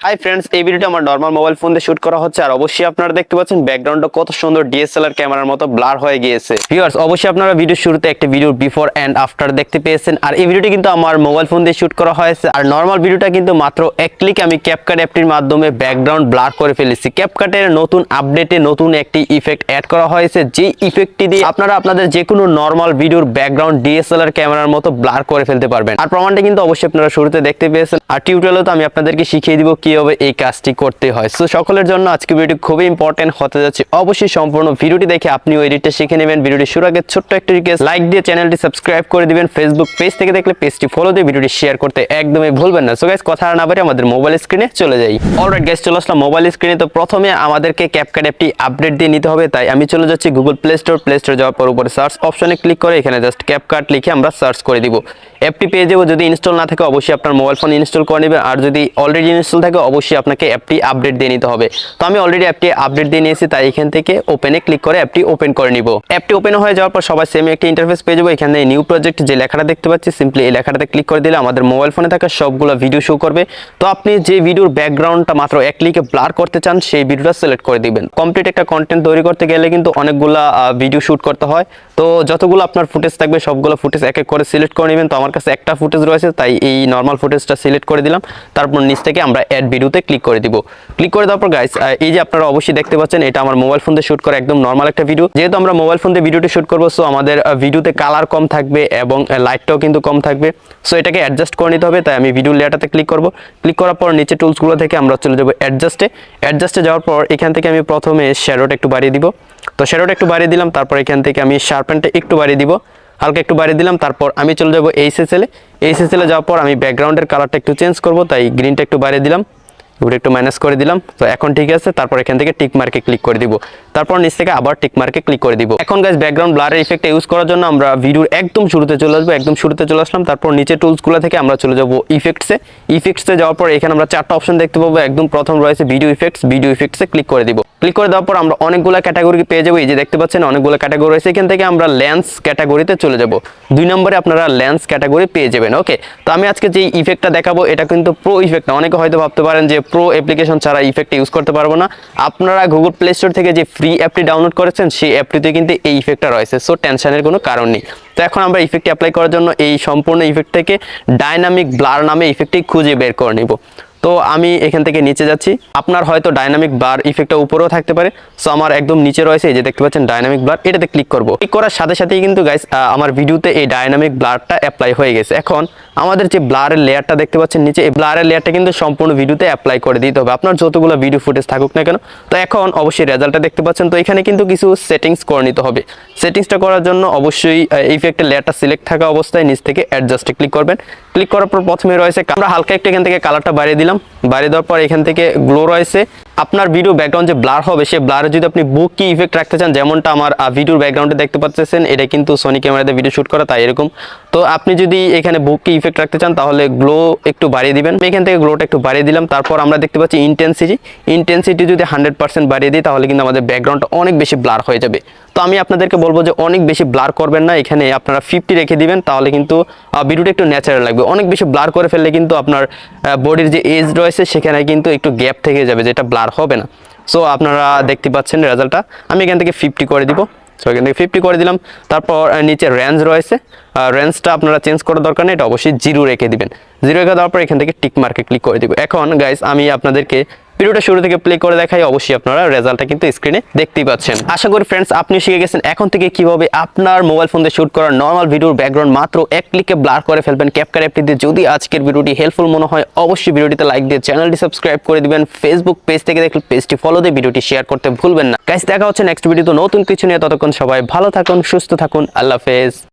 Hi friends, এই ভিডিওটা আমার নরমাল মোবাইল ফোন দিয়ে শুট করা হচ্ছে। আর অবশ্যই আপনারা দেখতে পাচ্ছেন ব্যাকগ্রাউন্ডটা কত সুন্দর ডিএসএলআর ক্যামেরার মতো ব্লার হয়ে গিয়েছে। ভিউয়ার্স, অবশ্যই আপনারা ভিডিও শুরুতে একটা ভিডিও বিফোর এন্ড আফটার দেখতে পেয়েছেন। আর এই ভিডিওটি কিন্তু আমার মোবাইল ফোন দিয়ে শুট করা হয়েছে। আর নরমাল ভিডিওটা কিন্তু মাত্র এক ক্লিক আমি ক্যাপকাট অ্যাপটির মাধ্যমে ব্যাকগ্রাউন্ড ব্লার করে ফেলেছি। ক্যাপকাটের নতুন আপডেটে নতুন একটি ইফেক্ট অ্যাড করা হয়েছে, যে ইফেক্টটি দিয়ে আপনারা আপনাদের যে কোনো নরমাল ভিডিওর ব্যাকগ্রাউন্ড ডিএসএলআর ক্যামেরার মতো ব্লার করে ফেলতে পারবেন। আর প্রমাণটা কিন্তু অবশ্যই আপনারা শুরুতে দেখতে পেয়েছেন। আর টিউটোরিয়ালে তো আমি আপনাদেরকে শিখিয়ে দিব কিভাবে এই কাজটি করতে হয়। সো সকলের জন্য আজকে ভিডিওটি খুবই ইম্পর্টেন্ট হতে যাচ্ছে। অবশ্যই সম্পূর্ণ ভিডিওটি দেখে আপনিও এডিটটা শিখে নেবেন। ভিডিওটি শুরু আগে ছোট্ট একটা রিকোয়েস্ট, লাইক দিয়ে চ্যানেলটি সাবস্ক্রাইব করে দিবেন। ফেসবুক পেজ থেকে দেখলে পেজটি ফলো দিয়ে ভিডিওটি শেয়ার করতে একদমই ভুলবেন না। সো গাইস, কথা না বাড়িয়ে আমাদের মোবাইল স্ক্রিনে চলে যাই। অলরাইট গাইস, চলে আসলাম মোবাইল স্ক্রিনে। তো প্রথমে আমাদেরকে ক্যাপকাট অ্যাপটি আপডেট দিয়ে নিতে হবে। তাই আমি চলে যাচ্ছি গুগল প্লে স্টোর যাওয়ার পর উপরে সার্চ অপশনে ক্লিক করে এখানে জাস্ট ক্যাপকাট লিখে আমরা সার্চ করে দিব। অ্যাপটি পেয়ে যাবো। যদি ইনস্টল না থাকে অবশ্যই আপনার মোবাইল ফোন ইনস্টল করে নেবেন। আর যদি অলরেডি ইনস্টল থাকে অবশ্যই আপনাকে অ্যাপটি আপডেট দিয়ে নিতে হবে। তো আমি অলরেডি অ্যাপটি আপডেট দিয়ে নিয়েছি, তাই এখান থেকে ওপেনে ক্লিক করে অ্যাপটি ওপেন করে নিব। অ্যাপটি ওপেন হয়ে যাওয়ার পর সবাই সেম একটি ইন্টারফেস পেয়ে যাবো। এখানে নিউ প্রজেক্ট যে লেখাটা দেখতে পাচ্ছি, সিম্পলি এই লেখাটাতে ক্লিক করে দিলে আমাদের মোবাইল ফোনে থাকা সবগুলো ভিডিও শো করবে। তো আপনি যে ভিডিওর ব্যাকগ্রাউন্ডটা মাত্র এক ক্লিকে ব্লার করতে চান সেই ভিডিওটা সিলেক্ট করে দিবেন। কমপ্লিট একটা কন্টেন্ট তৈরি করতে গেলে কিন্তু অনেকগুলা ভিডিও শুট করতে হয়। তো যতগুলো আপনার ফুটেজ থাকবে সবগুলো ফুটেজ এক এক করে সিলেক্ট করে নেবেন। তো আমার কাছে একটা ফুটেজ রয়েছে, তাই এই নর্মাল ফুটেজটা সিলেক্ট করে দিলাম। তারপর নিচ থেকে আমরা অ্যাড ভিডিওতে ক্লিক করে দিব। ক্লিক করে দেওয়ার পর গাইস, এই যে আপনারা অবশ্যই দেখতে পাচ্ছেন এটা আমার মোবাইল ফোন দিয়ে শুট করা একদম নর্মাল একটা ভিডিও। যেহেতু আমরা মোবাইল ফোন দিয়ে ভিডিওটি শুট করবো, সো আমাদের ভিডিওতে কালার কম থাকবে এবং লাইটটাও কিন্তু কম থাকবে। সো এটাকে অ্যাডজাস্ট করে নিতে হবে। তাই আমি ভিডিও লেয়ারটাতে ক্লিক করব। ক্লিক করার পর নিচে টুলসগুলো থেকে আমরা চলে যাব অ্যাডজাস্টে যাওয়ার পর এখান থেকে আমি প্রথমে শ্যাডোটা একটু বাড়িয়ে দিব। তো শ্যাডোটা একটু বাড়িয়ে দিলাম। তারপর এখান থেকে আমি শার্পেনটা একটু বাড়িয়ে দিব, হালকা একটু বাড়িয়ে দিলাম। তারপর আমি চলে যাব এইচএসএল যাওয়ার পর আমি ব্যাকগ্রাউন্ডের কালারটা একটু চেঞ্জ করব, তাই গ্রিনটা একটু বাড়িয়ে দিলাম, ওটা একটু মাইনাস করে দিলাম। তো এখন ঠিক আছে। তারপর এখান থেকে টিক মার্কে ক্লিক করে দিব। তারপর নিচ থেকে আবার টিক মার্কে ক্লিক করে দিব। এখন গাইস, ব্যাকগ্রাউন্ড ব্লারের ইফেক্টটা ইউজ করার জন্য আমরা ভিডিওর একদম শুরুতে চলে আসবো। একদম শুরুতে চলে আসলাম। তারপর নিচে টুলসগুলো থেকে আমরা চলে যাব ইফেক্টসে যাওয়ার পর এখানে আমরা চারটা অপশন দেখতে পাবো। একদম প্রথম রয়েছে ভিডিও ইফেক্টসে ক্লিক করে দিব। ক্লিক করে দেওয়ার পর আমরা অনেকগুলো ক্যাটাগরি পেয়ে যাবো। এই যে দেখতে পাচ্ছেন অনেকগুলো ক্যাটাগরি রয়েছে। এখান থেকে আমরা লেন্স ক্যাটাগরিতে চলে যাব। 2 নম্বরে আপনারা লেন্স ক্যাটাগরি পেয়ে যাবেন। ওকে, তো আমি আজকে যে ইফেক্টটা দেখাবো এটা কিন্তু প্রো ইফেক্ট না। অনেকে হয়তো ভাবতে পারেন যে প্রো অ্যাপ্লিকেশন ছাড়া ইফেক্ট ইউজ করতে পারবো না। আপনারা গুগল প্লে স্টোর থেকে যে ফ্রি অ্যাপটি ডাউনলোড করেছেন সেই অ্যাপটিতে কিন্তু এই ইফেক্টটা রয়েছে। সো টেনশনের কোনো কারণ নেই। তো এখন আমরা ইফেক্টটি অ্যাপ্লাই করার জন্য এই সম্পূর্ণ ইফেক্ট থেকে ডাইনামিক ব্লার নামে ইফেক্টটি খুঁজে বের করে নিব। তো আমি এখান থেকে নিচে যাচ্ছি। আপনার হয়তো ডাইনামিক ব্লার ইফেক্টটা উপরেও থাকতে পারে। সো আমার একদম নিচে রয়েছে, এই যে দেখতে পাচ্ছেন ডাইনামিক ব্লার, এটাতে ক্লিক করব। ক্লিক করার সাথে সাথেই কিন্তু গাইস আমার ভিডিওতে এই ডাইনামিক ব্লারটা অ্যাপ্লাই হয়ে গেছে। এখন আমাদের যে ব্লারের লেয়ারটা দেখতে পাচ্ছেন নিচে, এই ব্লারের লেয়ারটা কিন্তু সম্পূর্ণ ভিডিওতে অ্যাপ্লাই করে দিতে হবে, আপনার যতগুলো ভিডিও ফুটেজ থাকুক না কেন। তো এখন অবশ্যই রেজাল্টটা দেখতে পাচ্ছেন। তো এখানে কিন্তু কিছু সেটিংস করে নিতে হবে। সেটিংসটা করার জন্য অবশ্যই ইফেক্টের লেয়ারটা সিলেক্ট থাকা অবস্থায় নিচ থেকে অ্যাডজাস্টে ক্লিক করবেন। ক্লিক করার পর প্রথমে রয়েছে আমরা হালকা একটু এখান থেকে কালারটা বাড়িয়ে দিলাম। বাড়িয়ে দেওয়ার পর এখান থেকে গ্লো রয়েছে। আপনার ভিডিও ব্যাকগ্রাউন্ড যে ব্লার হবে সেই ব্লারে যদি আপনি বুক কি ইফেক্ট রাখতে চান, যেমনটা আমার ভিডিওর ব্যাকগ্রাউন্ডে দেখতে পাচ্ছেন, এটা কিন্তু সোনি ক্যামেরাতে ভিডিও শুট করা, তাই এরকম। তো আপনি যদি এখানে বুক কি ইফেক্ট রাখতে চান তাহলে গ্লো একটু বাড়িয়ে দিবেন। এখান থেকে গ্লোটা একটু বাড়িয়ে দিলাম। তারপর আমরা দেখতে পাচ্ছি ইন্টেন্সিটি যদি 100% বাড়িয়ে দিই তাহলে কিন্তু আমাদের ব্যাকগ্রাউন্ডটা অনেক বেশি ব্লার হয়ে যাবে। তো আমি আপনাদেরকে বলবো যে অনেক বেশি ব্লার করবেন না, এখানে আপনারা 50 রেখে দিবেন, তাহলে কিন্তু ভিডিওটা একটু ন্যাচারাল লাগবে। অনেক বেশি ব্লার করে ফেললে কিন্তু আপনার বডির যে এজ রয়েছে সেখানে কিন্তু একটু গ্যাপ থেকে যাবে, যেটা ব্লার হবে না। সো আপনারা দেখতে পাচ্ছেন রেজাল্টটা। আমি এখান থেকে 50 করে দিব। সো এখান থেকে 50 করে দিলাম। তারপর নিচে রেঞ্জ রয়েছে, রেঞ্জটা আপনারা চেঞ্জ করার দরকার নেই, এটা অবশ্যই 0 রেখে দিবেন। 0 রেখে দেওয়ার পর এখান থেকে টিক মার্কে ক্লিক করে দিব। এখন গাইস, আমি আপনাদেরকে ভিডিওটা শুরু থেকে প্লে করে দেখাই। অবশ্যই আপনারা রেজাল্টটা কিন্তু স্ক্রিনে দেখতেই পাচ্ছেন। আশা করি ফ্রেন্ডস আপনি শিখে গেছেন এখন থেকে কিভাবে আপনার মোবাইল ফোন দিয়ে শুট করা নর্মাল ভিডিওর ব্যাকগ্রাউন্ড মাত্র এক ক্লিকে ব্লার করে ফেলবেন ক্যাপকাট অ্যাপটি দিয়ে। যদি আজকের ভিডিওটি হেল্পফুল মনে হয় অবশ্যই ভিডিওটিতে লাইক দিয়ে চ্যানেলটি সাবস্ক্রাইব করে দিবেন। ফেসবুক পেজ থেকে দেখলে পেজটি ফলো দিয়ে ভিডিওটি শেয়ার করতে ভুলবেন না। গাইস, দেখা হচ্ছে নেক্সট ভিডিওতে নতুন কিছু নিয়ে। ততক্ষণ সবাই ভালো থাকুন, সুস্থ থাকুন। আল্লাহ হাফেজ।